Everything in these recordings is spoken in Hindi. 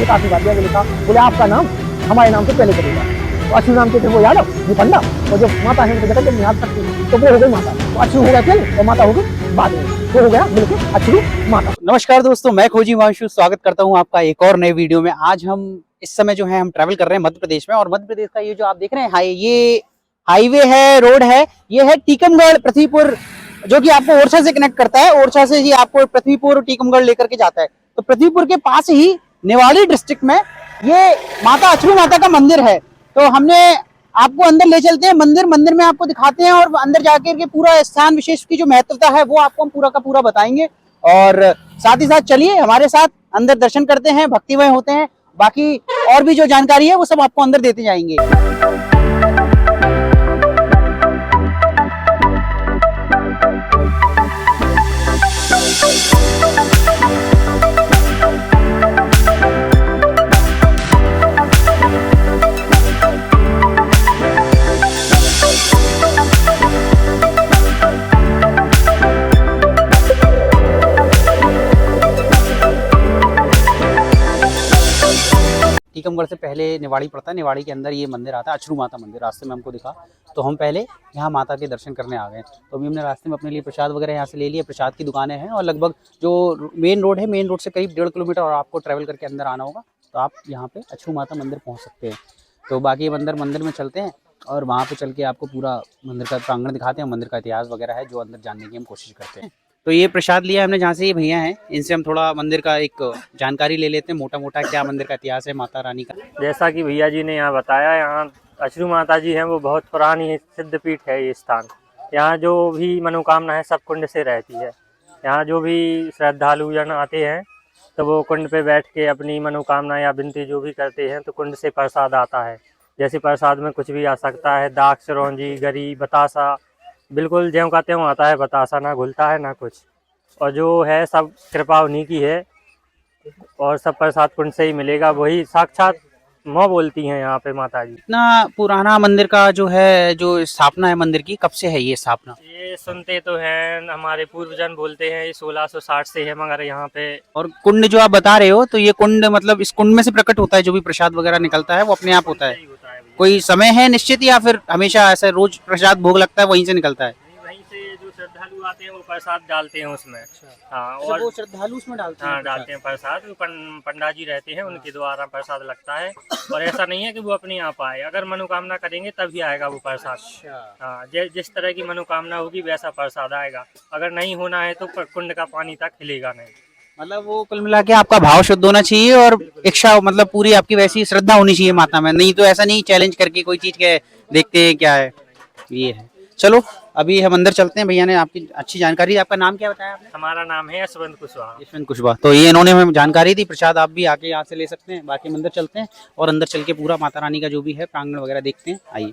एक आशीर्वाद दिया, लिखा बोले आपका नाम हमारे नाम से पहले चलेगा। तो अछू नाम के थे वो यादव, ये पंडा, और जो माता है उनको देखा जब निहाल सकती तो वो हो गई माता। तो अछू हो गया तेल और माता हो गई बाद में, वो हो गया मिलकर अछू माता। नमस्कार दोस्तों, मैं खोजी हिमांशु स्वागत करता हूं आपका एक और नए वीडियो में। आज हम इस समय जो है हम ट्रैवल कर रहे हैं मध्य प्रदेश में, और मध्य प्रदेश का ये जो आप देख रहे हैं ये हाईवे है, रोड है, ये है टीकमगढ़ पृथ्वीपुर, जो कि आपको ओरछा से कनेक्ट करता है। ओरछा से ही आपको पृथ्वीपुर और टीकमगढ़ लेकर के जाता है। तो पृथ्वीपुर के पास ही निवाड़ी डिस्ट्रिक्ट में ये माता अछरू माता का मंदिर है। तो हमने आपको अंदर ले चलते हैं, मंदिर में आपको दिखाते हैं, और अंदर जाकर के पूरा स्थान विशेष की जो महत्वता है वो आपको हम पूरा का पूरा बताएंगे। और साथ ही साथ चलिए हमारे साथ अंदर दर्शन करते हैं, भक्तिमय होते हैं। बाकी और भी जो जानकारी है वो सब आपको अंदर देते जाएंगे। टीकमगढ़ से पहले निवाड़ी पड़ता है, निवाड़ी के अंदर ये मंदिर आता है, अछरू माता मंदिर। रास्ते में हमको दिखा तो हम पहले यहाँ माता के दर्शन करने आ गए। तो अभी हमने रास्ते में अपने लिए प्रसाद वगैरह यहाँ से ले लिया। प्रसाद की दुकानें हैं, और लगभग जो मेन रोड है, मेन रोड से करीब 1.5 किलोमीटर और आपको ट्रैवल करके अंदर आना होगा, तो आप यहाँ पे अछरू माता मंदिर पहुँच सकते हैं। तो बाकी मंदिर में चलते हैं, और वहाँ पर चल के आपको पूरा मंदिर का प्रांगण दिखाते हैं। मंदिर का इतिहास वगैरह है जो अंदर जानने की हम कोशिश करते हैं। तो ये प्रसाद लिया हमने जहाँ से ये भैया हैं, इनसे हम थोड़ा मंदिर का एक जानकारी ले लेते हैं, मोटा मोटा क्या मंदिर का इतिहास है माता रानी का। जैसा कि भैया जी ने यहाँ बताया, यहाँ अछरू माता जी हैं, वो बहुत पुरानी सिद्धपीठ है ये स्थान। यहाँ जो भी मनोकामना है सब कुंड से रहती है। यहाँ जो भी श्रद्धालु जन आते हैं तो वो कुंड पे बैठ के अपनी मनोकामना या विनती जो भी करते हैं, तो कुंड से प्रसाद आता है। जैसे प्रसाद में कुछ भी आ सकता है, दाख, चिरौंजी, गरी, बतासा, बिल्कुल ज्यों का त्यों आता है बतासा, ना घुलता है ना कुछ। और जो है सब कृपा उन्हीं की है, और सब प्रसाद कुंड से ही मिलेगा। वही साक्षात माँ बोलती हैं यहाँ पे माता जी। इतना पुराना मंदिर का जो है, जो स्थापना है मंदिर की, कब से है ये स्थापना? ये सुनते तो हैं, हमारे पूर्वजन बोलते हैं ये 1660 से है, मगर यहाँ पे। और कुंड जो आप बता रहे हो, तो ये कुंड मतलब इस कुंड में से प्रकट होता है जो भी प्रसाद वगैरह निकलता है वो अपने आप होता है? कोई समय है निश्चित, या फिर हमेशा ऐसा रोज प्रसाद भोग लगता है वहीं से निकलता है? वहीं से जो श्रद्धालु आते हैं वो प्रसाद डालते हैं उसमें। हाँ, और वो श्रद्धालु उसमें डालते हैं? हाँ, डालते हैं प्रसाद। पंडा जी रहते हैं, उनके द्वारा प्रसाद लगता है। और ऐसा नहीं है कि वो अपने आप आए, अगर मनोकामना करेंगे तभी आएगा वो प्रसाद। हाँ, जिस तरह की मनोकामना होगी वैसा प्रसाद आएगा। अगर नहीं होना है तो कुंड का पानी तक हिलेगा नहीं। मतलब वो कुल मिला के आपका भाव शुद्ध होना चाहिए, और इच्छा मतलब पूरी आपकी वैसी श्रद्धा होनी चाहिए माता में। नहीं तो ऐसा नहीं चैलेंज करके कोई चीज के देखते हैं क्या है, ये है। चलो अभी हम अंदर चलते हैं। भैया ने आपकी अच्छी जानकारी। आपका नाम क्या बताया आपने? हमारा नाम है यशवंत कुशवाहा। यशवंत कुशवाहा। तो ये इन्होंने हमें जानकारी दी। प्रसाद आप भी आके यहाँ से ले सकते हैं। बाकी हम अंदर चलते हैं, और अंदर चल के पूरा माता रानी का जो भी है प्रांगण वगैरह देखते हैं। आइए।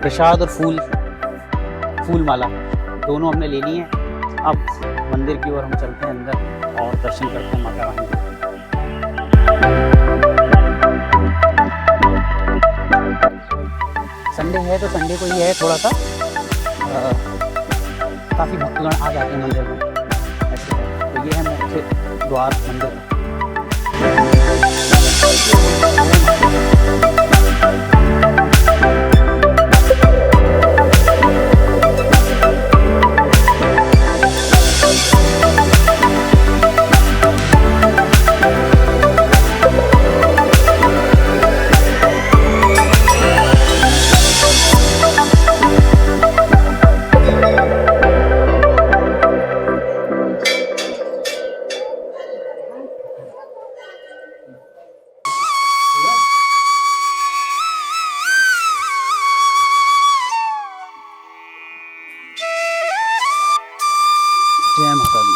प्रसाद और फूल माला दोनों हमने ले ली है। अब मंदिर की ओर हम चलते हैं अंदर, और दर्शन करते हैं माता रानी के। संडे है तो संडे को ही है थोड़ा सा काफ़ी भक्तगण आ जाते हैं मंदिर में, ऐसे है। तो ये है मुख्य द्वार मंदिर का। जय माता दी।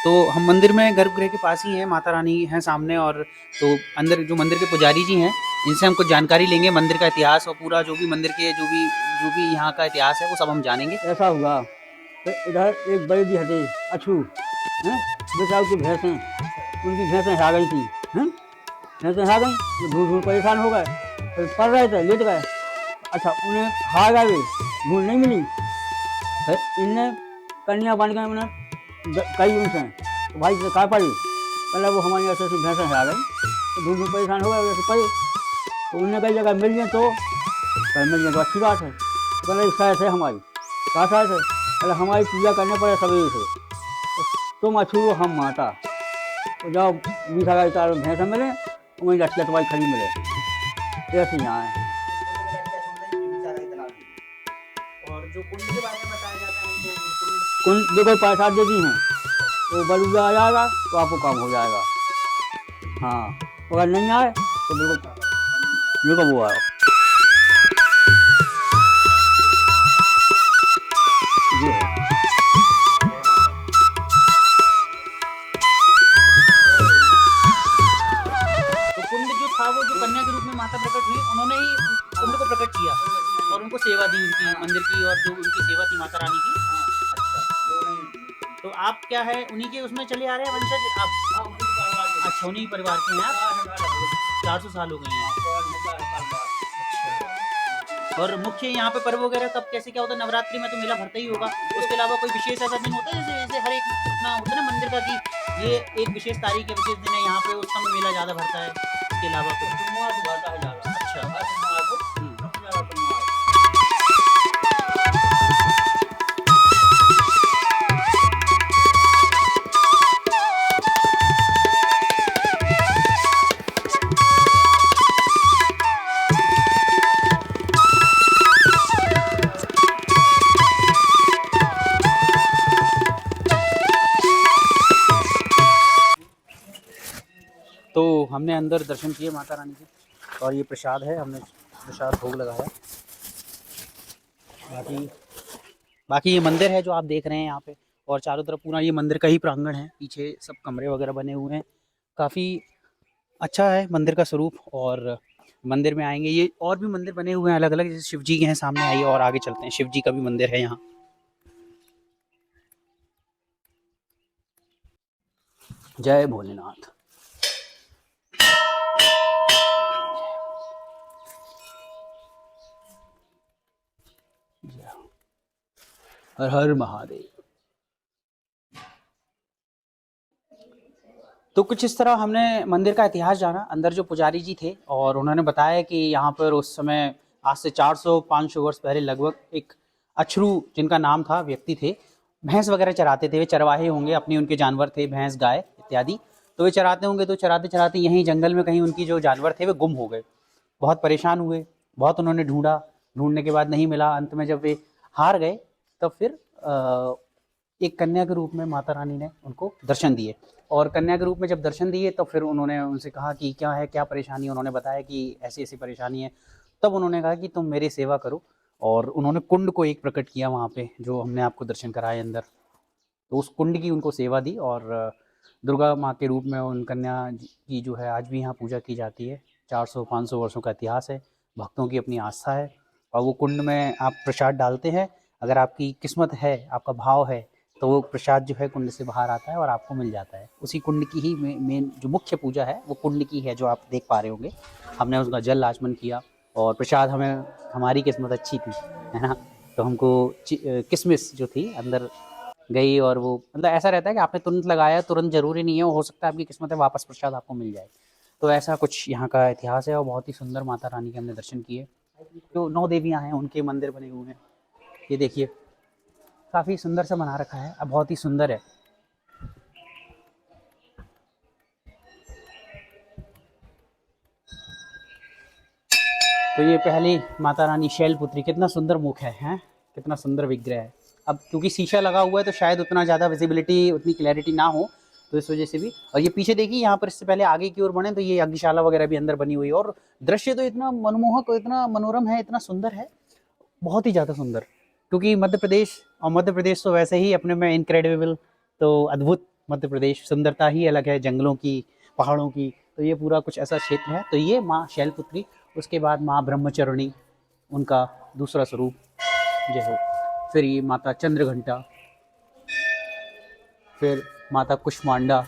तो हम मंदिर में गर्भगृह के पास ही हैं, माता रानी हैं सामने। और तो अंदर जो मंदिर के पुजारी जी हैं इनसे हम कुछ जानकारी लेंगे मंदिर का इतिहास और पूरा जो भी मंदिर के जो भी यहाँ का इतिहास है वो सब हम जानेंगे। ऐसा हुआ तो इधर एक बड़ी दी हटी अछू हैं, बेचारू की भैंसें, उनकी भैंसें आ गई थी हैं, भैंसें आ गई तो ढूंढ ढूंढ परेशान हो गए, फिर पड़ रहे थे लेट गए। अच्छा उन्हें हार गए, ढूंढ नहीं मिली, फिर इनने कन्या बन गए, उन्हें कई उनसे तो भाई से कहा पड़ी, पहले वो हमारी ऐसे ऐसी भैंसें आ गई तो ढूंढ ढूंढ परेशान हो गए, वैसे पड़े तो उन्हें कई जगह मिल जाए तो मिल जाए तो अच्छी बात है। तो पहले शायद है हमारी कहा शायद है, पहले हमारी पूजा करने पड़े सवेरे से, तो तुम अछू हम माता, तो जाओ 20,000 भैंसें मिले वहीं लटके तुम्हारी खड़ी मिले, ऐसे यहाँ है। और जो कुंड के बारे में बताया जाता है, कुंड देखो पैसा दे दी हैं तो बलूजा आ जाएगा तो आपको काम हो जाएगा। हाँ अगर नहीं आए तो बिल्कुल वो आए। तो कुंड जो था वो जो कन्या के रूप में माता प्रकट हुई, उन्होंने ही कुंड को प्रकट किया और उनको सेवा दी उनकी मंदिर की, और जो उनकी सेवा थी माता रानी की। अच्छा, तो आप क्या है उन्हीं के उसमें चले आ रहे हैं वंशज आप? अच्छा, उन्हीं परिवार के हैं आप? 400 साल हो गए हैं। अच्छा, और मुख्य यहाँ पे पर्व वगैरह कब कैसे क्या होता है? नवरात्रि में तो मेला भरता ही होगा, उसके अलावा कोई विशेष ऐसा दिन होता है जैसे जैसे हर एक अपना होता है ना मंदिर का कि ये एक विशेष तारीख है, विशेष दिन है, यहाँ पे उस समय मेला ज़्यादा भरता है, इसके अलावा कुछ? अच्छा। तो हमने अंदर दर्शन किए माता रानी के, और ये प्रसाद है, हमने प्रसाद भोग लगाया। बाकी ये मंदिर है जो आप देख रहे हैं यहाँ पे, और चारों तरफ पूरा ये मंदिर का ही प्रांगण है, पीछे सब कमरे वगैरह बने हुए हैं, काफ़ी अच्छा है मंदिर का स्वरूप। और मंदिर में आएंगे, ये और भी मंदिर बने हुए हैं अलग अलग, जैसे शिव जी के हैं सामने, आइए और आगे चलते हैं। शिव जी का भी मंदिर है यहाँ। जय भोलेनाथ। हर हर महादेव। तो कुछ इस तरह हमने मंदिर का इतिहास जाना। अंदर जो पुजारी जी थे और उन्होंने बताया कि यहाँ पर उस समय आज से 400-500 वर्ष पहले लगभग एक अछरू जिनका नाम था व्यक्ति थे, भैंस वगैरह चराते थे। वे चरवाहे होंगे, अपनी उनके जानवर थे भैंस गाय इत्यादि, तो वे चराते होंगे। तो चराते चराते यहीं जंगल में कहीं उनकी जो जानवर थे वे गुम हो गए। बहुत परेशान हुए, बहुत उन्होंने ढूंढा, ढूंढने के बाद नहीं मिला। अंत में जब वे हार गए तब फिर एक कन्या के रूप में माता रानी ने उनको दर्शन दिए, और कन्या के रूप में जब दर्शन दिए तब फिर उन्होंने उनसे कहा कि क्या है, क्या परेशानी। उन्होंने बताया कि ऐसी ऐसी परेशानी है। तब उन्होंने कहा कि तुम मेरी सेवा करो, और उन्होंने कुंड को एक प्रकट किया वहाँ पे, जो हमने आपको दर्शन कराए अंदर। तो उस कुंड की उनको सेवा दी, और दुर्गा माँ के रूप में उन कन्या की जो है आज भी यहाँ पूजा की जाती है। 400-500 वर्षों का इतिहास है, भक्तों की अपनी आस्था है। और वो कुंड में आप प्रसाद डालते हैं, अगर आपकी किस्मत है, आपका भाव है, तो वो प्रसाद जो है कुंड से बाहर आता है और आपको मिल जाता है। उसी कुंड की ही मेन जो मुख्य पूजा है वो कुंड की है, जो आप देख पा रहे होंगे। हमने उसका जल आचमन किया, और प्रसाद हमें, हमारी किस्मत अच्छी थी, है ना, तो हमको किशमिश जो थी अंदर गई। और वो मतलब ऐसा रहता है कि आपने तुरंत लगाया, तुरंत ज़रूरी नहीं है, हो सकता है आपकी किस्मत है वापस प्रसाद आपको मिल जाए। तो ऐसा कुछ यहाँ का इतिहास है, और बहुत ही सुंदर माता रानी के हमने दर्शन किए। जो 9 देवियाँ हैं उनके मंदिर बने हुए हैं, ये देखिए काफ़ी सुंदर सा बना रखा है, अब बहुत ही सुंदर है। तो ये पहली माता रानी शैलपुत्री, कितना सुंदर मुख है, हैं, कितना सुंदर विग्रह है। अब क्योंकि शीशा लगा हुआ है तो शायद उतना ज़्यादा विजिबिलिटी, उतनी क्लैरिटी ना हो, तो इस वजह से भी। और ये पीछे देखिए, यहाँ पर इससे पहले आगे की ओर बढ़े तो ये अग्निशाला वगैरह भी अंदर बनी हुई है, और दृश्य तो इतना मनमोहक, इतना मनोरम है, इतना सुंदर है, बहुत ही ज़्यादा सुंदर। क्योंकि मध्य प्रदेश तो वैसे ही अपने में इनक्रेडिबल, तो अद्भुत मध्य प्रदेश, सुंदरता ही अलग है, जंगलों की, पहाड़ों की। तो ये पूरा कुछ ऐसा क्षेत्र है। तो ये माँ शैलपुत्री उसके बाद माँ ब्रह्मचरणी, उनका दूसरा स्वरूप, जय हो। फिर ये माता चंद्रघंटा, फिर माता कुष्मांडा,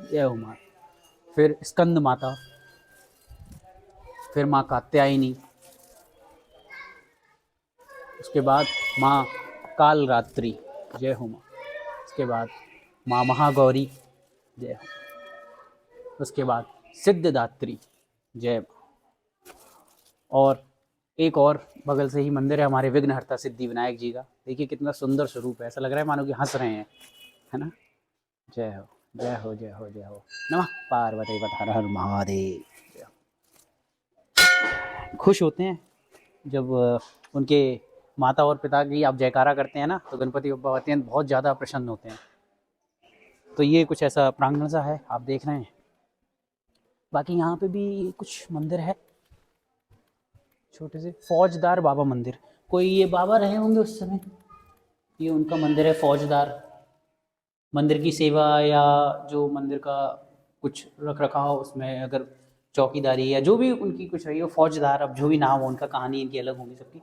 जय हो माँ। फिर स्कंद माता, फिर माँ कात्यायनी, उसके बाद माँ कालरात्रि, जय हो माँ। उसके बाद माँ महागौरी, जय हो। उसके बाद सिद्धदात्री, जय माँ। और एक और बगल से ही मंदिर है हमारे विघ्नहर्ता सिद्धि विनायक जी का। देखिए कितना सुंदर स्वरूप है, ऐसा लग रहा है मानो कि हंस रहे हैं, है ना। जय हो, जय हो, जय हो, जय हो। नमः पार्वती पते हर हर महादेव। खुश होते हैं जब उनके माता और पिता की आप जयकारा करते हैं ना, तो गणपति बप्पा अत्यंत बहुत ज़्यादा प्रसन्न होते हैं। तो ये कुछ ऐसा प्रांगण सा है, आप देख रहे हैं। बाकी यहाँ पे भी कुछ मंदिर है, छोटे से फौजदार बाबा मंदिर। कोई ये बाबा रहे होंगे उस समय, ये उनका मंदिर है फौजदार। मंदिर की सेवा या जो मंदिर का कुछ रख रखाव, उसमें अगर चौकीदारी या जो भी उनकी कुछ रही हो, फौजदार, अब जो भी नाम हो उनका, कहानी इनकी अलग होगी सबकी।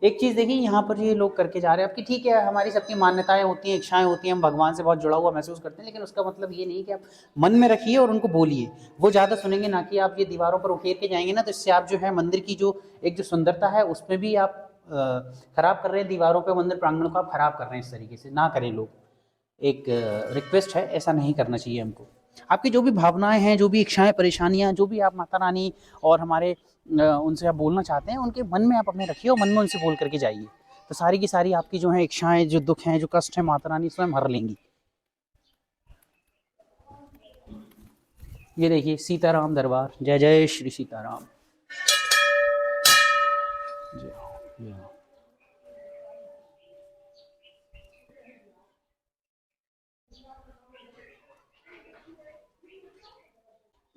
एक चीज़ देखिए यहाँ पर ये लोग करके जा रहे हैं, आपकी ठीक है, हमारी सबकी मान्यताएं होती हैं, इच्छाएं होती हैं, हम भगवान से बहुत जुड़ा हुआ महसूस करते हैं, लेकिन उसका मतलब ये नहीं कि आप मन में रखिए और उनको बोलिए, वो ज़्यादा सुनेंगे। ना कि आप ये दीवारों पर उकेर के जाएंगे ना, तो इससे आप जो है मंदिर की जो एक जो सुंदरता है उसमें भी आप खराब कर रहे हैं। दीवारों पर, मंदिर प्रांगण को आप खराब कर रहे हैं। इस तरीके से ना करें लोग, एक रिक्वेस्ट है, ऐसा नहीं करना चाहिए हमको। आपकी जो भी भावनाएं हैं, जो भी इच्छाएं, परेशानियां, जो भी आप माता रानी और हमारे उनसे आप बोलना चाहते हैं, उनके मन में आप अपने रखिए और मन में उनसे बोल करके जाइए, तो सारी की सारी आपकी जो है इच्छाएं, जो दुख हैं, जो कष्ट है, माता रानी स्वयं हर लेंगी। ये देखिए सीताराम दरबार, जय जय श्री सीताराम, जय हो, जय हो।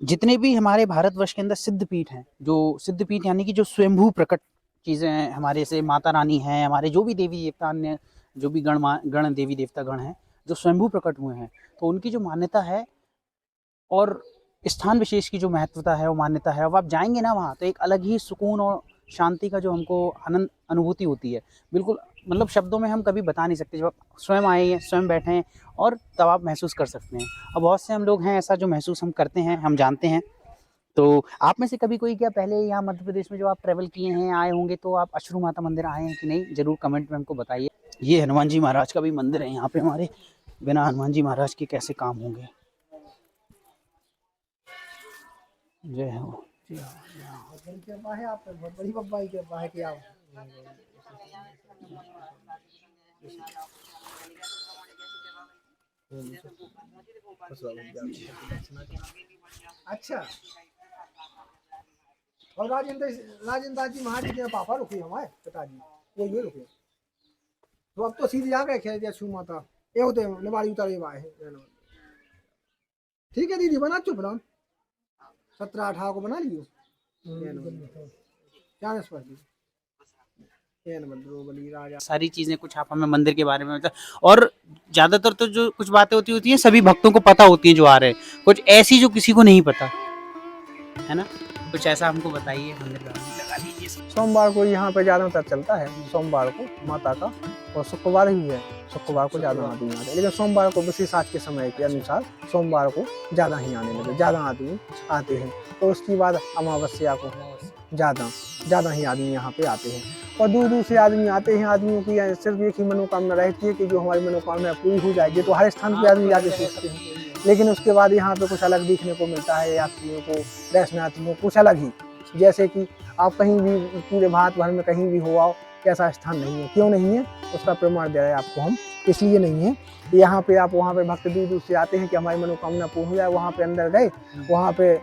जितने भी हमारे भारतवर्ष के अंदर सिद्धपीठ हैं, जो सिद्धपीठ यानी कि जो स्वयंभू प्रकट चीज़ें हैं, हमारे से माता रानी हैं, हमारे जो भी देवी देवता, अन्य जो भी गण देवी देवता गण हैं जो स्वयंभू प्रकट हुए हैं, तो उनकी जो मान्यता है और स्थान विशेष की जो महत्वता है, वो मान्यता है, अब आप जाएंगे ना वहाँ, तो एक अलग ही सुकून और शांति का जो हमको आनंद अनुभूति होती है, बिल्कुल मतलब शब्दों में हम कभी बता नहीं सकते। जब आप स्वयं आए हैं, स्वयं बैठे हैं, और तब आप महसूस कर सकते हैं। अब बहुत से हम लोग हैं ऐसा जो महसूस हम करते हैं, हम जानते हैं। तो आप में से कभी कोई क्या पहले यहाँ मध्य प्रदेश में जो आप ट्रैवल किए हैं, आए होंगे, तो आप अश्रू माता मंदिर आए हैं कि नहीं, जरूर कमेंट में हमको बताइए। ये हनुमान जी महाराज का भी मंदिर है यहाँ पे हमारे, बिना हनुमान जी महाराज के कैसे काम होंगे। जय हो, जय हो। कृपा है, आप बहुत बड़ी बब्बा की कृपा है कि आप अच्छा। और राजेंद्र जी महाराज के पापा रुके हमारे पिताजी, वो ये रुके, तो अब तो सीधे आ गए खेल छू माता ये होते निवाड़ी उतारे हुआ है। ठीक है दीदी, बना चुप रहा 17-18 को बना लियो। सारी चीजें कुछ आप हमें मंदिर के बारे में बता, और ज्यादातर तो जो कुछ बातें होती हैं सभी भक्तों को पता होती हैं जो आ रहे हैं, कुछ ऐसी जो किसी को नहीं पता है ना, कुछ ऐसा हमको बताइए मंदिर का लगा लीजिए। सोमवार को यहाँ पे ज्यादातर चलता है, सोमवार को माता का, और शुक्रवार ही है, शुक्रवार को ज्यादा आदमी आते हैं, लेकिन सोमवार को विशेष आज के समय के अनुसार सोमवार को ज्यादा ही आने लगे, ज्यादा आदमी आते हैं। तो उसके बाद अमावस्या को ज्यादा ही आदमी यहाँ पे आते हैं, और दूर दूर से आदमी आते हैं। आदमियों की सिर्फ एक ही मनोकामना रहती है कि जो हमारी मनोकामना पूरी हो जाएगी, तो हर स्थान पे आदमी जाके सोचते हैं, लेकिन उसके बाद यहाँ पे कुछ अलग देखने को मिलता है यात्रियों को, दर्शनार्थियों को कुछ अलग ही। जैसे कि आप कहीं भी पूरे भारत भर में कहीं भी हो आओ, ऐसा स्थान नहीं है। क्यों नहीं है, उसका प्रमाण दे रहे हैं आपको हम, इसलिए नहीं है। यहाँ पे आप, वहाँ पे भक्त दूर दूर से आते हैं कि हमारी मनोकामना पूर्ण हो जाए। वहाँ पे अंदर गए, वहाँ पे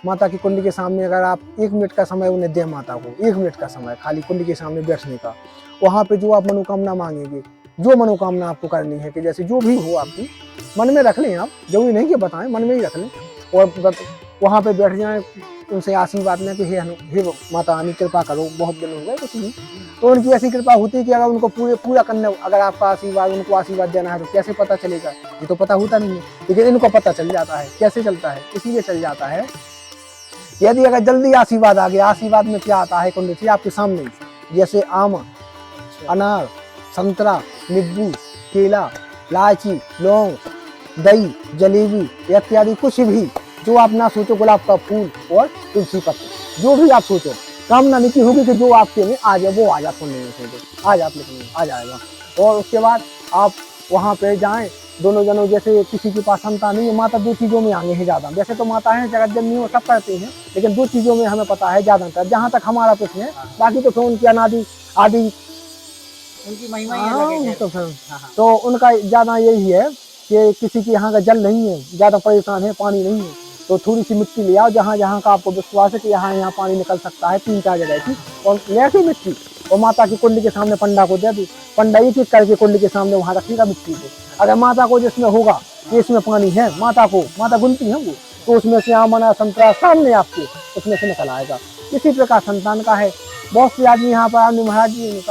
माता की कुंड के सामने अगर आप 1 मिनट का समय उन्हें दें, माता को 1 मिनट का समय खाली कुंड के सामने बैठने का, वहाँ पे जो आप मनोकामना मांगेंगे, जो मनोकामना आपको करनी है, कि जैसे जो भी हो आपकी मन में रख लें, आप जरूरी नहीं कि बताएं, मन में ही रख लें, और वहाँ पे बैठ जाएं, उनसे आशीर्वाद लें कि हे माता रानी कृपा करो, बहुत दिन हो गए कुछ नहीं। तो उनकी ऐसी कृपा होती है कि अगर उनको पूरा करने, अगर आपका आशीर्वाद, उनको आशीर्वाद देना है, तो कैसे पता चलेगा, ये तो पता होता नहीं है, लेकिन इनको पता चल जाता है। कैसे चलता है, इसीलिए चल जाता है यदि अगर जल्दी आशीर्वाद आ गया, आशीर्वाद में क्या आता है कुंड से आपके सामने ही, जैसे आम, अनार, संतरा, नींबू, केला, इलायची, लौंग, दही, जलेबी इत्यादि कुछ भी जो आप ना सोचो, गुलाब का फूल और तुलसी पत्र, जो भी आप सोचो, कामना लिखी होगी कि जो आपके में आ जाए वो आ जाए, कुंड में सोचो आ जाए, आ जाएगा। और उसके बाद आप वहाँ पे जाएं, दोनों जनों, जैसे किसी के पास संतान नहीं है, माता 2 चीज़ों में आगे है ज़्यादा। वैसे तो माता है जगत जननी वो सब करते हैं, लेकिन 2 चीज़ों में हमें पता है ज़्यादातर, जहाँ तक हमारा प्रश्न है। बाकी तो फिर उनकी अनादि आदि उनकी महिमा ही अलग है। तो फिर तो उनका ज़्यादा यही है कि किसी के यहाँ का जल नहीं है, ज़्यादा परेशान है, पानी नहीं है, तो थोड़ी सी मिट्टी ले आओ, जहाँ जहाँ का आपको विश्वास है कि यहाँ पानी निकल सकता है, 3-4 जगह की, और ले के मिट्टी और माता की कुंड के सामने पंडा को दे दी। पंडा एक एक करके कुंड के सामने वहाँ रखेगा मिट्टी को। अगर माता को जिसमें होगा कि इसमें पानी है, माता गुनती है वो, तो उसमें से आम, अनार, संतरा सामने आपके उसमें से निकल आएगा। इसी प्रकार संतान का है। बहुत से आदमी यहाँ पर आदमी महाराज जी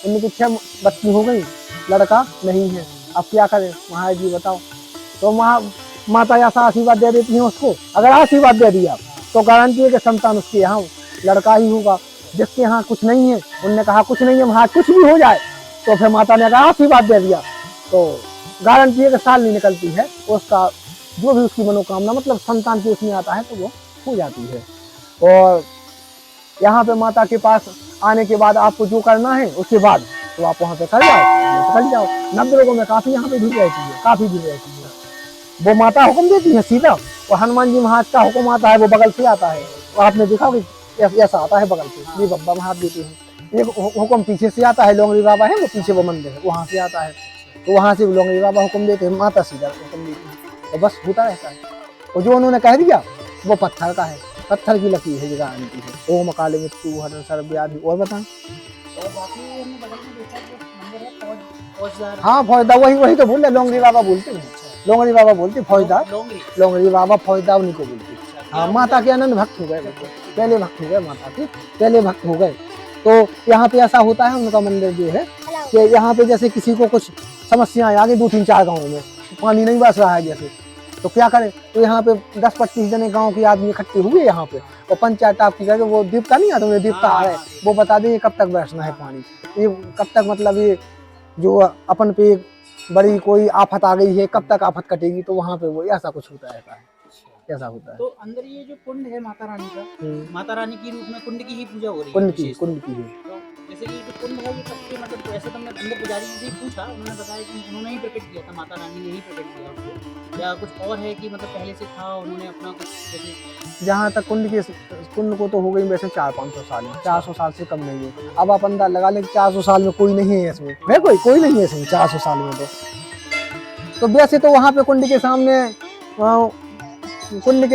उनकी 6 बच्ची हो गई, लड़का नहीं है, अब क्या करें महाराज जी बताओ। तो माता ऐसा आशीर्वाद दे देती है उसको, अगर आशीर्वाद दे दिया तो गारंटी है कि संतान उसके यहाँ लड़का ही होगा। जिसके यहाँ कुछ नहीं है, उनने कहा कुछ नहीं है महाराज, कुछ भी हो जाए, तो फिर माता ने अगर आशीर्वाद दे दिया तो गारंटी है कि साल नहीं निकलती है, उसका जो भी उसकी मनोकामना मतलब संतान की उसमें आता है तो वो हो जाती है। और यहाँ पे माता के पास आने के बाद आपको जो करना है उसके बाद तो आप वहाँ पे कर जाओ। नवग्रहों में काफी यहाँ पे भीड़ रहती है, काफी भीड़ रहती है। वो माता हुक्म देती है सीधा, और हनुमान जी महाराज का हुक्म आता है वो बगल से आता है, और आपने देखा कि ऐसा आता है बगल से, ये बब्बा महाराज देते हैं। एक हुक्म पीछे से आता है, लोंगरी बाबा है वो पीछे वो मंदिर है, वहाँ से आता है, तो वहाँ से लोंगरी बाबा हुक्म देते हैं, माता सीधा हुक्म देती है, और बस होता रहता है। और जो उन्होंने कह दिया वो पत्थर का है, पत्थर की लकीर है, जगह आती है। ओम काले मृत्यु हरण सर्व व्याधि। और बताएं। हाँ फौजदार, वही तो बोल रहे, लोंगरी बाबा बोलते हैं, लोंगरी बाबा बोलते फौजदार, लोंगरी बाबा फौजदार उन्हीं को बोलते। हाँ माता के अनंत भक्त हो गए, पहले भक्त हो गए, माता के पहले भक्त हो गए। तो यहाँ पे ऐसा होता है, उनका मंदिर जो है कि यहाँ पे जैसे किसी को कुछ समस्याएं आ गई 2-3-4 गाँव में पानी नहीं बस रहा है जैसे, तो क्या करें, तो यहाँ पे 10-25 जने गांव के आदमी इकट्ठे हुए यहाँ पे, और पंचायत टाप की करके वो दीपता नहीं आता, वो दीपता आ रहा है, वो बता दें कब तक बरसना है पानी, ये कब तक मतलब ये जो अपन पे बड़ी कोई आफत आ गई है, कब तक आफत कटेगी, तो वहाँ पे वो ऐसा कुछ होता है, ऐसा होता है। तो अंदर ये जो कुंड है माता रानी का, माता रानी की रूप में कुंड की ही पूजा हो रही है, कुंड की है। तो जैसे कि जो कुंड है ये सबसे मतलब ऐसे तो हमने अंदर पुजारी जी से पूछा, उन्होंने बताया कि उन्होंने ही प्रकट किया था, माता रानी ने ही प्रकट किया उसको, या कुछ और है कि मतलब पहले से था उन्होंने अपना कुछ जैसे। जहाँ तक कुंड को तो हो गई वैसे 400-500 साल में, 400 साल से कम नहीं है। अब आप अंदाज लगा लें 400 साल में कोई नहीं है इसमें, कोई नहीं है इसमें 400 साल में। तो वैसे तो वहाँ पे कुंड के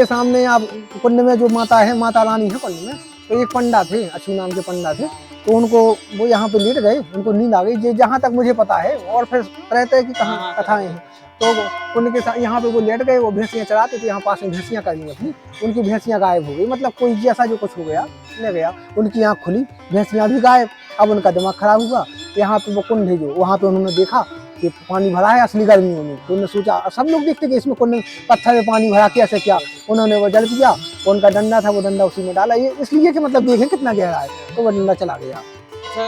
सामने आप कुंड में जो माता है, माता रानी है कुंड में, तो एक पंडा थे, अछू नाम के पंडा थे, तो उनको वो यहाँ पे लेट गए, उनको नींद आ गई, जहाँ तक मुझे पता है, और फिर रहते हैं कि कहाँ कथाएं हैं, तो कुंड के साथ यहाँ पे वो लेट गए, वो भैंसियाँ चराते थे, यहाँ पास में भैंसियाँ करी अपनी, उनकी भैंसियाँ गायब हो गई, मतलब कोई जैसा जो कुछ हो गया ले गया, उनकी आँख खुली, भैंसियाँ भी गायब। अब उनका दिमाग खराब हुआ, यहाँ पे वो कुंड है जो, वहाँ पे उन्होंने देखा कि पानी भरा है असली गर्मियों में, तो उन्होंने सोचा, सब लोग देखते कि इसमें कुंड पत्थर में पानी भरा कैसे, क्या उन्होंने वो जल किया, उनका डंडा था, वो डंडा उसी में डाला, ये इसलिए कि मतलब देखें कितना गहरा है, तो वो डंडा चला गया,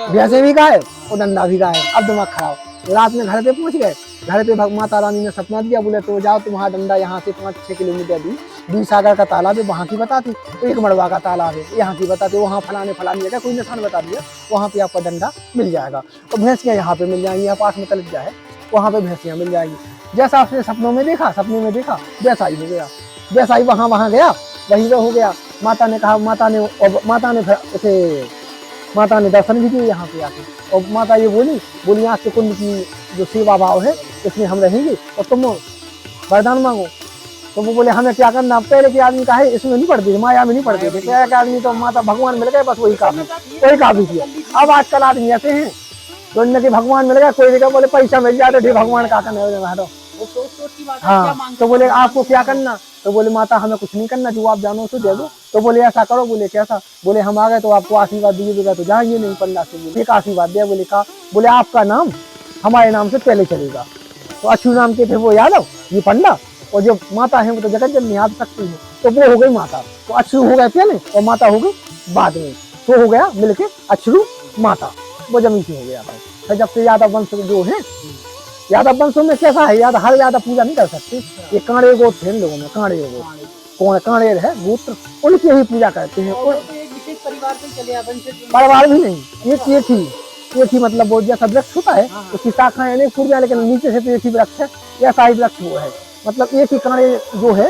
भैंसे भी गायब और डंडा भी गायब। अब दिमाग खराब, रात में घर पे पहुंच गए, घर पे माता रानी ने सपना दिया, बोले तो जाओ तुम्हारा डंडा यहाँ से 5-6 किलोमीटर दूर सागर का तालाब है, वहाँ की बताती, तो एक मड़वा का तालाब है, यहाँ की बताते, वहाँ फलाने जगह कोई निशान बता दिया, वहाँ पे आपका डंडा मिल जाएगा, और भैंसियाँ यहाँ पे मिल जाएंगी, यहाँ पास में तलजा है, वहाँ पे भैंसियाँ मिल जाएंगी। जैसा आपने सपने में देखा वैसा ही हो गया, वैसा ही वहाँ गया, वहीं पे हो गया। माता ने कहा, माता ने दर्शन भी किए यहाँ पे आके, और माता ये बोली आज से कुंड की जो सेवा भाव है इसमें हम रहेंगे, और तुम वरदान मांगो। तो वो बोले हमें क्या करना, पहले के आदमी का है इसमें नहीं पढ़ते, माया में नहीं पढ़ते थे, पहले के आदमी तो माता भगवान मिल गए बस वही काफी किया। अब आजकल आदमी ऐसे हैं तो कि भगवान मिल गया, कोई जगह बोले पैसा मिल जाए तो ठीक, भगवान का करना, हाँ। तो बोले आपको क्या करना, तो बोले माता हमें कुछ नहीं करना, जो आप जानो तो दे दो। तो बोले ऐसा करो, बोले कैसा, बोले हम आ गए तो आपको आशीर्वाद दीजिएगा तो जाएंगे नहीं, पंडा से बोले एक आशीर्वाद दिया, बोले कहा, बोले आपका नाम हमारे नाम से पहले चलेगा। तो अछू नाम के थे वो यादव, ये पंडा, और जो माता है वो तो जगत जननी याद सकती है, तो वो हो गई माता। तो अश्रु हो गए पहले और माता हो गई बाद में। तो हो गया मिलके अश्रु माता, वो जमीन से हो गया था। फिर जब से यादव वंश जो है, यादव वंशों में कैसा है, हर यादव पूजा नहीं कर सकते। ये कांड़े गोत्र थे लोगों में, कांड़े गोत्र, कौन कांड़े है गोत्र, उनकी ही पूजा करते हैं। और परिवार भी नहीं, एक ही मतलब वो जैसा वृक्ष होता है उसकी शाखाएं अनेक फूट, लेकिन नीचे से तो एक ही वृक्ष है, ऐसा ही वृक्ष वो है। मतलब एक ही कांड़े जो है,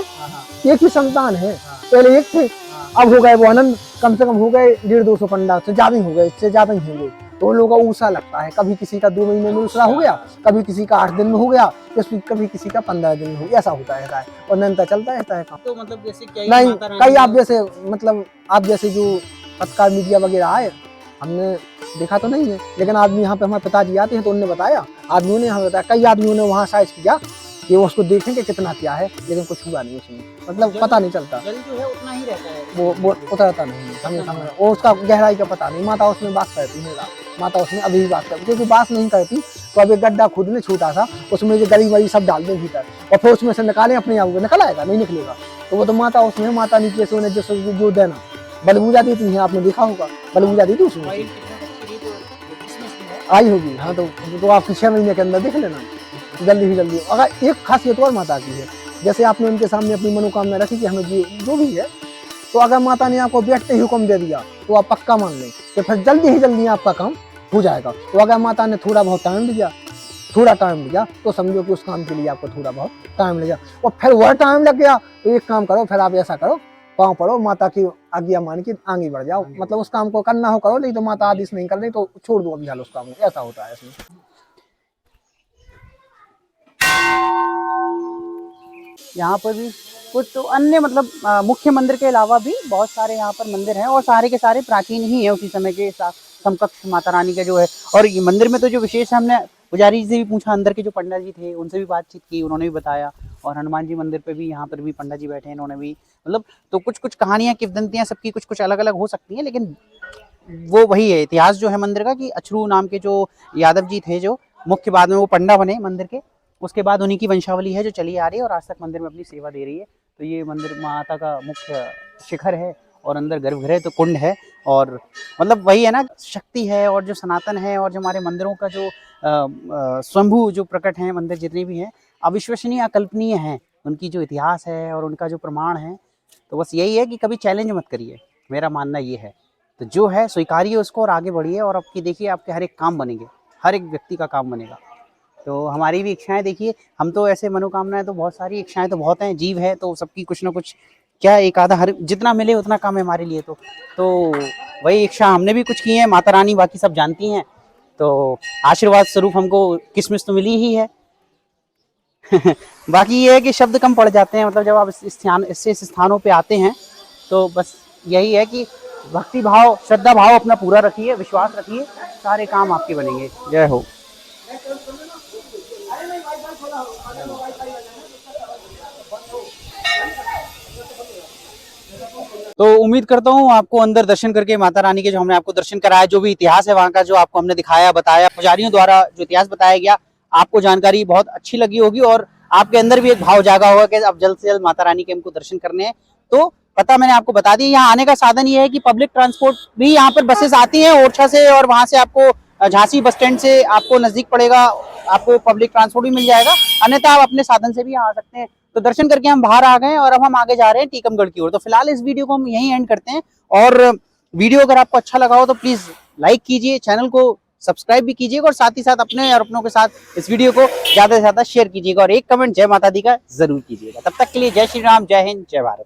एक ही संतान है। पहले एक थे, अब हो गए वो अनंत, कम से कम हो गए 150-200 पंडा से ज्यादा हो गए, इससे ज्यादा ही होंगे। तो उन लोगों का ऊषा लगता है, कभी किसी का 2 महीने में ऊषा हो गया, कभी किसी का 8 दिन में हो गया, कभी किसी का 15 दिन में हो गया, ऐसा होता है और निरंतर चलता रहता है काम। तो मतलब जैसे क्या नहीं, कई आप जैसे मतलब आप जैसे जो पत्रकार मीडिया वगैरह आए, हमने देखा तो नहीं है, लेकिन आदमी यहाँ पे हमारे पिताजी आते हैं तो उन्होंने बताया, आदमियों ने हमें बताया, कई आदमियों ने वहाँ साइज किया कि वो उसको देखेंगे कितना क्या है, लेकिन कुछ हुआ नहीं उसमें, मतलब पता नहीं चलता, जल जो है उतना ही रहता है, वो उतरता नहीं है हमेशा में, और उसका गहराई का पता नहीं। माता उसमें बात करती है, माता उसमें अभी भी बात करती, क्योंकि बात नहीं करती तो अब एक गड्ढा खुद ने छोटा सा, उसमें जो गली वली सब डाल दें भीतर और फिर उसमें से निकालें, अपने आप निकल आएगा, नहीं निकलेगा। तो वो तो माता उसमें, माता नीचे से उन्हें जो देना बलबूजा देती है, आपने देखा होगा बलबूजा देती उसमें आई होगी। हाँ, तो आप 6 महीने के अंदर देख लेना, जल्दी ही जल्दी। अगर एक खासियत और माता की है, जैसे आपने उनके सामने अपनी मनोकामना रखी कि हमें जो भी है, तो अगर माता ने आपको बैठते ही हुक्म दे दिया तो आप पक्का मान लें कि फिर जल्दी ही जल्दी आपका काम हो जाएगा। तो अगर माता ने थोड़ा बहुत टाइम लिया तो समझो कि उस काम के लिए आपको थोड़ा बहुत टाइम लग गया, और फिर वह टाइम लग गया तो एक काम करो, फिर आप ऐसा करो, पाँव पड़ो, माता की आज्ञा मान के आगे बढ़ जाओ, मतलब उस काम को करना हो करो, नहीं तो माता आदेश नहीं कर रही तो छोड़ दो अभी हाल उस काम को, ऐसा होता है इसमें। यहाँ पर भी कुछ तो अन्य मतलब मुख्य मंदिर के अलावा भी बहुत सारे यहाँ पर मंदिर हैं, और सारे के सारे प्राचीन ही हैं, उसी समय के समकक्ष माता रानी का जो है। और ये मंदिर में तो जो विशेष, हमने पुजारी जी से भी पूछा, अंदर के जो पंडित जी थे उनसे भी बातचीत की, उन्होंने भी बताया, और हनुमान जी मंदिर पे भी यहाँ पर भी पंडित जी बैठे हैं, इन्होंने भी मतलब, तो कुछ कहानियाँ किंवदंतियाँ सबकी कुछ अलग अलग हो सकती हैं, लेकिन वो वही है इतिहास जो है मंदिर का, कि अछरू नाम के जो यादव जी थे, जो मुख्य बाद में वो पंडा बने मंदिर के, उसके बाद उन्हीं की वंशावली है जो चली आ रही है और आज तक मंदिर में अपनी सेवा दे रही है। तो ये मंदिर माता का मुख्य शिखर है, और अंदर गर्भगृह तो कुंड है, और मतलब वही है ना, शक्ति है, और जो सनातन है, और जो हमारे मंदिरों का जो स्वयंभू जो प्रकट हैं मंदिर जितने भी हैं, अविश्वसनीय अकल्पनीय हैं, उनकी जो इतिहास है और उनका जो प्रमाण है। तो बस यही है कि कभी चैलेंज मत करिए, मेरा मानना ये है। तो जो है स्वीकारिए उसको और आगे बढ़िए, और आपकी देखिए आपके हर एक काम बनेंगे, हर एक व्यक्ति का काम बनेगा। तो हमारी भी इच्छाएं देखिए, हम तो ऐसे मनोकामनाएं तो बहुत सारी, इच्छाएं तो बहुत हैं, जीव है तो सबकी कुछ ना कुछ, क्या एक आधा, हर जितना मिले उतना काम है हमारे लिए। तो वही इच्छा हमने भी कुछ की है, माता रानी बाकी सब जानती हैं, तो आशीर्वाद स्वरूप हमको किसमिस तो मिली ही है। बाकी ये है कि शब्द कम पड़ जाते हैं, मतलब जब आप इस स्थानों पे आते हैं, तो बस यही है कि भक्ति भाव, श्रद्धा भाव अपना पूरा रखिए, विश्वास रखिए, सारे काम आपके बनेंगे। जय हो। तो उम्मीद करता हूँ आपको अंदर दर्शन करके माता रानी के, जो हमने आपको दर्शन कराया, जो भी इतिहास है वहाँ का, जो आपको हमने दिखाया, बताया, पुजारियों द्वारा जो इतिहास बताया गया, आपको जानकारी बहुत अच्छी लगी होगी, और आपके अंदर भी एक भाव जागा होगा कि अब जल्द से जल्द माता रानी के हमको दर्शन करने हैं। तो पता मैंने आपको बता दी, यहाँ आने का साधन ये है कि पब्लिक ट्रांसपोर्ट भी यहाँ पर बसेस आती हैं ओरछा से, और वहाँ से आपको झांसी बस स्टैंड से आपको नजदीक पड़ेगा, आपको पब्लिक ट्रांसपोर्ट भी मिल जाएगा, अन्यथा आप अपने साधन से भी यहाँ आ सकते हैं। तो दर्शन करके हम बाहर आ गए, और अब हम आगे जा रहे हैं टीकमगढ़ की ओर। तो फिलहाल इस वीडियो को हम यहीं एंड करते हैं, और वीडियो अगर आपको अच्छा लगा हो तो प्लीज लाइक कीजिए, चैनल को सब्सक्राइब भी कीजिएगा, और साथ ही साथ अपने और अपनों के साथ इस वीडियो को ज्यादा से ज्यादा शेयर कीजिएगा, और एक कमेंट जय माता दी का जरूर कीजिएगा। तब तक के लिए जय श्री राम, जय हिंद, जय भारत।